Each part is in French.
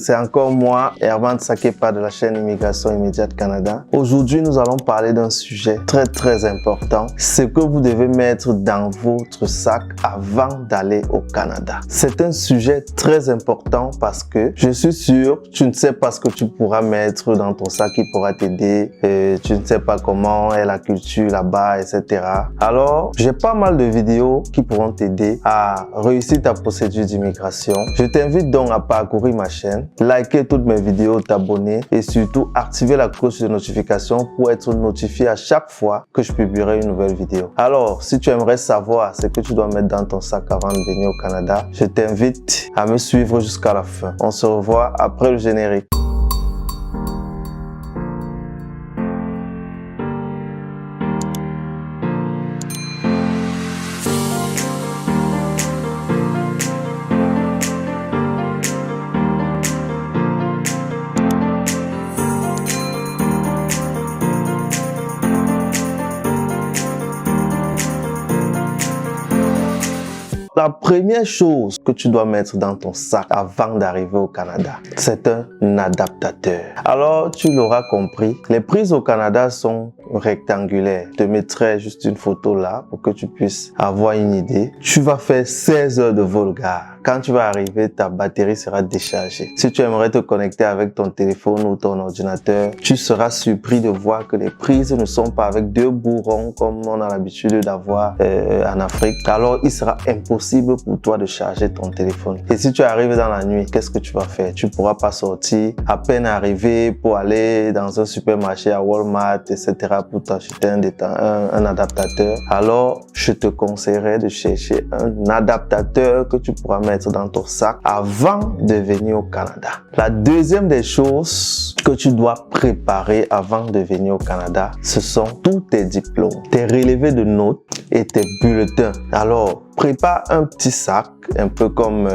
c'est encore moi, Herman Sakepa de la chaîne Immigration Immédiate Canada. Aujourd'hui, nous allons parler d'un sujet très important, ce que vous devez mettre dans votre sac avant d'aller au Canada. C'est un sujet très important parce que je suis sûr, tu ne sais pas ce que tu pourras mettre dans ton sac qui pourra t'aider, tu ne sais pas comment est la culture là-bas, etc. Alors, j'ai pas mal de vidéos qui pourront t'aider à réussir ta procédure d'immigration. Je t'invite donc à parcourir ma chaîne, liker toutes mes vidéos, t'abonner et surtout activer la cloche de notification pour être notifié à chaque fois que je publierai une nouvelle vidéo. Alors, si tu aimerais savoir ce que tu dois mettre dans ton sac avant de venir au Canada, je t'invite à me suivre jusqu'à la fin. On se revoit après le générique. La première chose que tu dois mettre dans ton sac avant d'arriver au Canada, c'est un adaptateur. Alors, tu l'auras compris, les prises au Canada sont rectangulaires. Je te mettrai juste une photo là pour que tu puisses avoir une idée. Tu vas faire 16 heures de vol gare. Quand tu vas arriver, ta batterie sera déchargée. Si tu aimerais te connecter avec ton téléphone ou ton ordinateur, tu seras surpris de voir que les prises ne sont pas avec deux bourrons comme on a l'habitude d'avoir en Afrique. Alors, il sera impossible pour toi de charger ton téléphone. Et si tu arrives dans la nuit, qu'est-ce que tu vas faire? Tu pourras pas sortir. À peine arrivé pour aller dans un supermarché à Walmart, etc. pour t'acheter un adaptateur. Alors, je te conseillerais de chercher un adaptateur que tu pourras mettre dans ton sac avant de venir au Canada. La deuxième des choses que tu dois préparer avant de venir au Canada, ce sont tous tes diplômes, tes relevés de notes et tes bulletins. Alors, prépare un petit sac, un peu comme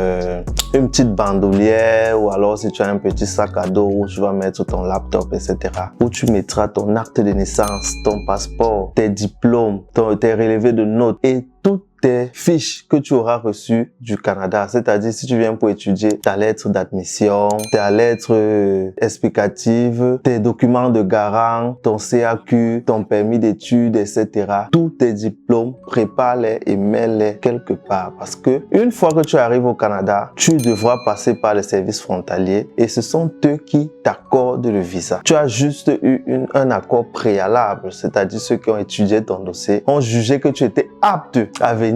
une petite bandoulière, ou alors si tu as un petit sac à dos où tu vas mettre ton laptop, etc. Où tu mettras ton acte de naissance, ton passeport, tes diplômes, tes relevés de notes et toutes tes fiches que tu auras reçues du Canada. C'est-à-dire si tu viens pour étudier, ta lettre d'admission, ta lettre explicative, tes documents de garant, ton CAQ, ton permis d'études, etc. Tous tes diplômes, prépare-les et mets-les quelque part. Parce que une fois que tu arrives au Canada, tu devras passer par les services frontaliers et ce sont eux qui t'accordent le visa. Tu as juste eu un accord préalable, c'est-à-dire ceux qui ont étudié ton dossier ont jugé que tu étais apte à venir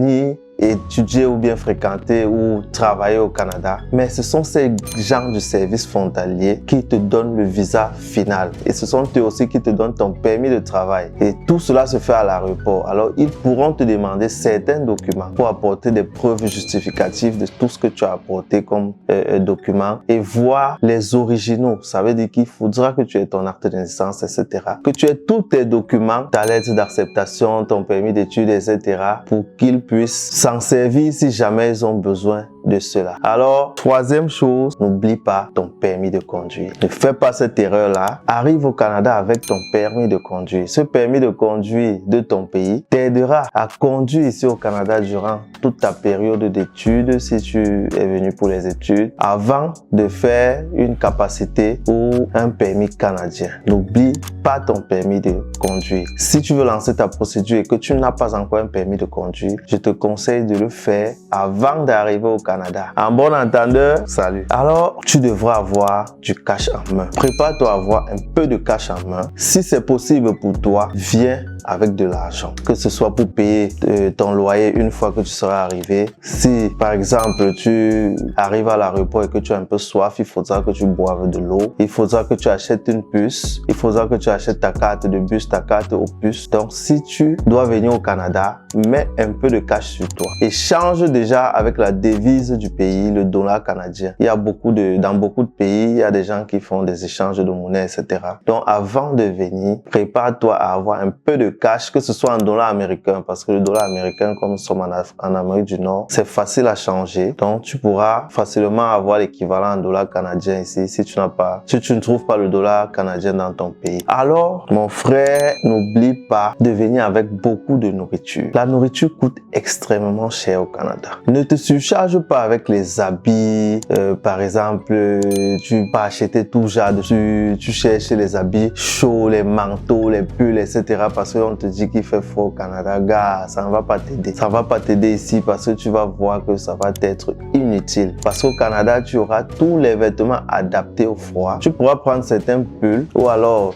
étudier ou bien fréquenter ou travailler au Canada. Mais ce sont ces gens du service frontalier qui te donnent le visa final. Et ce sont eux aussi qui te donnent ton permis de travail. Et tout cela se fait à l'aéroport. Alors, ils pourront te demander certains documents pour apporter des preuves justificatives de tout ce que tu as apporté comme documents et voir les originaux. Ça veut dire qu'il faudra que tu aies ton acte de naissance, etc. Que tu aies tous tes documents, ta lettre d'acceptation, ton permis d'études, etc. pour qu'ils puissent s'en servir si jamais ils ont besoin de cela. Alors, troisième chose, n'oublie pas ton permis de conduire. Ne fais pas cette erreur-là. Arrive au Canada avec ton permis de conduire. Ce permis de conduire de ton pays t'aidera à conduire ici au Canada durant toute ta période d'études, si tu es venu pour les études, avant de faire une capacité ou un permis canadien. N'oublie pas ton permis de conduire. Si tu veux lancer ta procédure et que tu n'as pas encore un permis de conduire, je te conseille de le faire avant d'arriver au Canada. En bon entendeur, salut. Alors, tu devras avoir du cash en main. Prépare-toi à avoir un peu de cash en main. Si c'est possible pour toi, viens avec de l'argent. Que ce soit pour payer ton loyer une fois que tu seras arrivé. Si, par exemple, tu arrives à l'aéroport et que tu as un peu soif, il faudra que tu boives de l'eau. Il faudra que tu achètes une puce. Il faudra que tu achètes ta carte de bus, ta carte au puce. Donc, si tu dois venir au Canada, mets un peu de cash sur toi. Échange déjà avec la devise du pays, le dollar canadien. Il y a dans beaucoup de pays, il y a des gens qui font des échanges de monnaie, etc. Donc, avant de venir, prépare-toi à avoir un peu de de cash, que ce soit en dollars américains, parce que le dollar américain, comme nous sommes en Amérique du Nord, c'est facile à changer. Donc, tu pourras facilement avoir l'équivalent en dollars canadiens ici si tu ne trouves pas le dollar canadien dans ton pays. Alors, mon frère, n'oublie pas de venir avec beaucoup de nourriture. La nourriture coûte extrêmement cher au Canada. Ne te surcharge pas avec les habits. Par exemple, tu vas acheter tout genre tu cherches les habits chauds, les manteaux, les pulls, etc. parce qu'on te dit qu'il fait froid au Canada. Gars, ça ne va pas t'aider. Ça ne va pas t'aider ici parce que tu vas voir que ça va t'être inutile. Parce qu'au Canada, tu auras tous les vêtements adaptés au froid. Tu pourras prendre certains pulls ou alors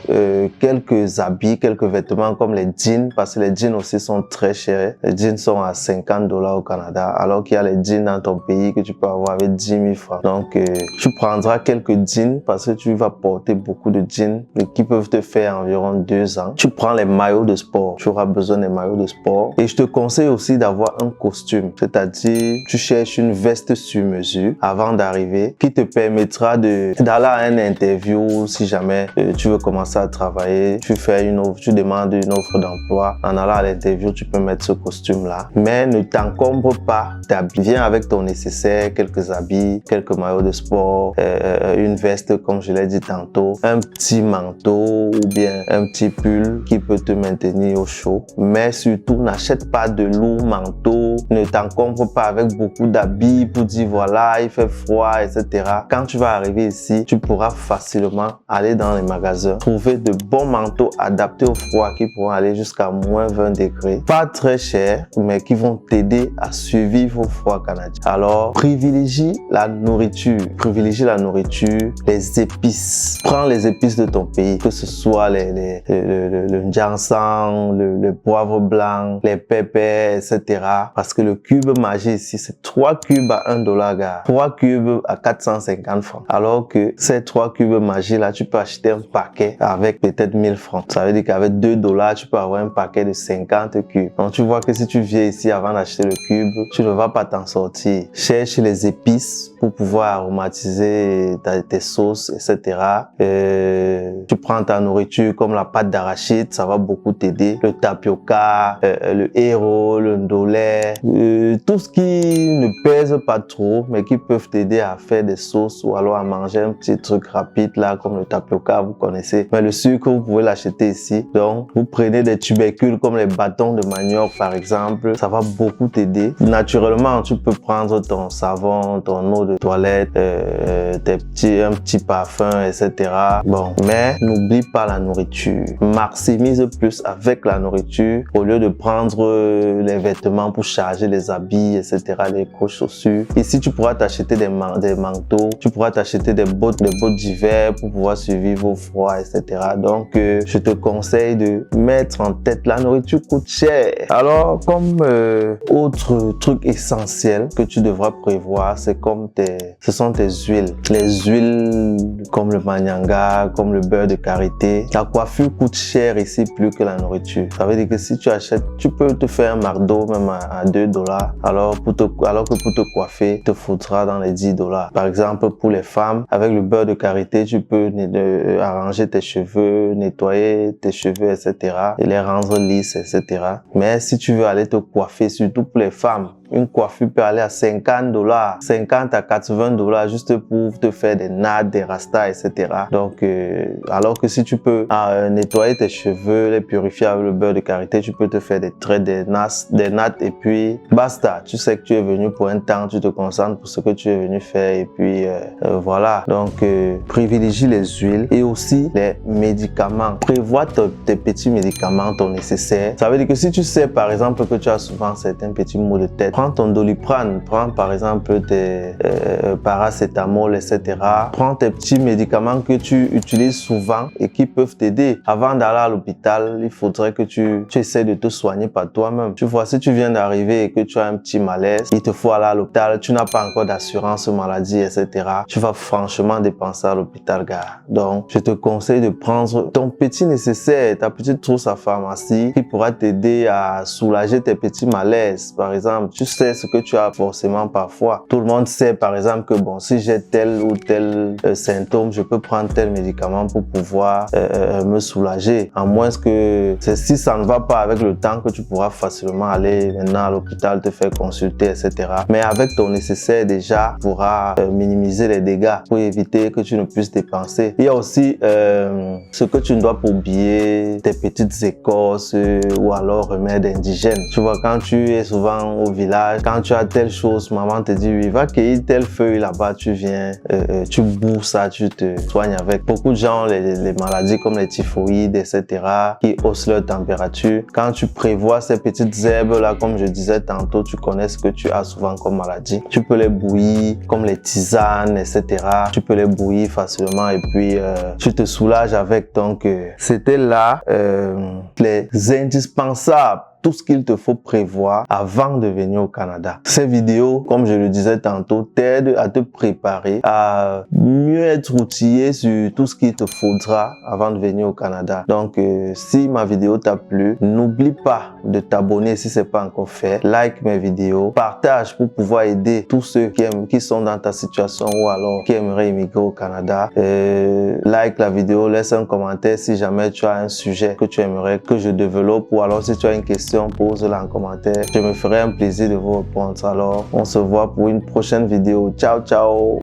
quelques habits, quelques vêtements comme les jeans, parce que les jeans aussi sont très chers. Les jeans sont à 50 $ au Canada, alors qu'il y a les jeans dans ton pays que tu peux avoir avec 10 000 francs. Donc, tu prendras quelques jeans parce que tu vas porter beaucoup de jeans qui peuvent te faire environ 2 ans. Tu prends les maillots de sport. Tu auras besoin des maillots de sport. Et je te conseille aussi d'avoir un costume, c'est-à-dire tu cherches une veste sur mesure avant d'arriver qui te permettra d'aller à une interview si jamais tu veux commencer à travailler. Tu demandes une offre d'emploi. En allant à l'interview, tu peux mettre ce costume-là. Mais ne t'encombre pas d'habits. Viens avec ton nécessaire, quelques habits, quelques maillots de sport, une veste comme je l'ai dit tantôt, un petit manteau ou bien un petit pull qui peut te maintenir au chaud. Mais surtout, n'achète pas de lourds manteaux. Ne t'encombre pas avec beaucoup d'habits pour dire voilà, il fait froid, etc. Quand tu vas arriver ici, tu pourras facilement aller dans les magasins, trouver de bons manteaux adaptés au froid qui pourront aller jusqu'à moins 20 degrés. Pas très cher, mais qui vont t'aider à survivre au froid canadien. Alors, privilégie la nourriture. Privilégie la nourriture, les épices. Prends les épices de ton pays, que ce soit le ginseng, le poivre blanc, les pépés, etc. Parce que le cube Maggi ici, c'est 3 cubes à 1 $, gars. 3 cubes à 450 francs. Alors que ces 3 cubes Maggi là, tu peux acheter un paquet avec peut-être 1000 francs. Ça veut dire qu'avec 2 $, tu peux avoir un paquet de 50 cubes. Donc tu vois que si tu viens ici avant d'acheter le cube, tu ne vas pas t'en sortir. Cherche les épices pour pouvoir aromatiser tes sauces, etc. Tu prends ta nourriture comme la pâte d'arachide, ça va beaucoup t'aider. Le tapioca, le héros, le ndolé, tout ce qui ne pèse pas trop, mais qui peuvent t'aider à faire des sauces ou alors à manger un petit truc rapide là, comme le tapioca, vous connaissez. Mais le sucre, vous pouvez l'acheter ici. Donc, vous prenez des tubercules comme les bâtons de manioc, par exemple. Ça va beaucoup t'aider. Naturellement, tu peux prendre ton savon, ton eau de toilette, un petit parfum, etc. Bon, mais n'oublie pas la nourriture. Maximise plus avec la nourriture au lieu de prendre les vêtements pour charger les habits, etc., les grosses chaussures. Ici, tu pourras t'acheter des manteaux, tu pourras t'acheter des bottes d'hiver pour pouvoir survivre au froid, etc. Donc, je te conseille de mettre en tête, la nourriture coûte cher. Alors, comme autre truc essentiel que tu devras prévoir, ce sont tes huiles. Les huiles comme le manianga, comme le beurre de karité. La coiffure coûte cher ici plus que la nourriture. Ça veut dire que si tu achètes, tu peux te faire un McDo même à 2 $. Alors que pour te coiffer, il te faudra dans les 10 $. Par exemple, pour les femmes, avec le beurre de karité, tu peux arranger tes cheveux, nettoyer tes cheveux, etc. et les rendre lisses, etc. Mais si tu veux aller te coiffer, surtout pour les femmes, une coiffure peut aller à 50 $, 50 à 80 $ juste pour te faire des nattes, des rastas, etc. Donc, alors que si tu peux nettoyer tes cheveux, les purifier avec le beurre de karité, tu peux te faire des traits, des nattes et puis basta. Tu sais que tu es venu pour un temps, tu te concentres pour ce que tu es venu faire et puis voilà. Donc, privilégie les huiles et aussi les médicaments. Prévois tes petits médicaments, ton nécessaire. Ça veut dire que si tu sais par exemple que tu as souvent certains petits maux de tête, prends ton Doliprane, prends par exemple tes paracétamol, etc. Prends tes petits médicaments que tu utilises souvent et qui peuvent t'aider. Avant d'aller à l'hôpital, il faudrait que tu essaies de te soigner par toi-même. Tu vois, si tu viens d'arriver et que tu as un petit malaise, il te faut aller à l'hôpital, tu n'as pas encore d'assurance maladie, etc. Tu vas franchement dépenser à l'hôpital, gars. Donc, je te conseille de prendre ton petit nécessaire, ta petite trousse à pharmacie qui pourra t'aider à soulager tes petits malaises. Par exemple, tu sais ce que tu as forcément parfois. Tout le monde sait par exemple que bon, si j'ai tel ou tel symptôme, je peux prendre tel médicament pour pouvoir me soulager. À moins que si ça ne va pas avec le temps, que tu pourras facilement aller maintenant à l'hôpital, te faire consulter, etc. Mais avec ton nécessaire déjà, tu pourras minimiser les dégâts pour éviter que tu ne puisses dépenser. Il y a aussi ce que tu ne dois pas oublier, tes petites écorces ou alors remèdes indigènes. Tu vois, quand tu es souvent au village, quand tu as telle chose, maman te dit oui, va cueillir telle feuille là-bas, tu viens, tu bourres ça, tu te soignes avec. Beaucoup de gens ont les maladies comme les typhoïdes, etc., qui haussent leur température. Quand tu prévois ces petites herbes là, comme je disais tantôt, tu connais ce que tu as souvent comme maladie. Tu peux les bouillir comme les tisanes, etc. Tu peux les bouillir facilement et puis tu te soulages avec. Donc, c'était là les indispensables, tout ce qu'il te faut prévoir avant de venir au Canada. Ces vidéos, comme je le disais tantôt, t'aident à te préparer, à mieux être outillé sur tout ce qu'il te faudra avant de venir au Canada. Donc, si ma vidéo t'a plu, n'oublie pas de t'abonner si c'est pas encore fait. Like mes vidéos, partage pour pouvoir aider tous ceux qui sont dans ta situation ou alors qui aimeraient immigrer au Canada. Like la vidéo, laisse un commentaire si jamais tu as un sujet que tu aimerais que je développe ou alors si tu as une question, pose-la en commentaire. Je me ferai un plaisir de vous répondre. Alors, on se voit pour une prochaine vidéo. Ciao, ciao!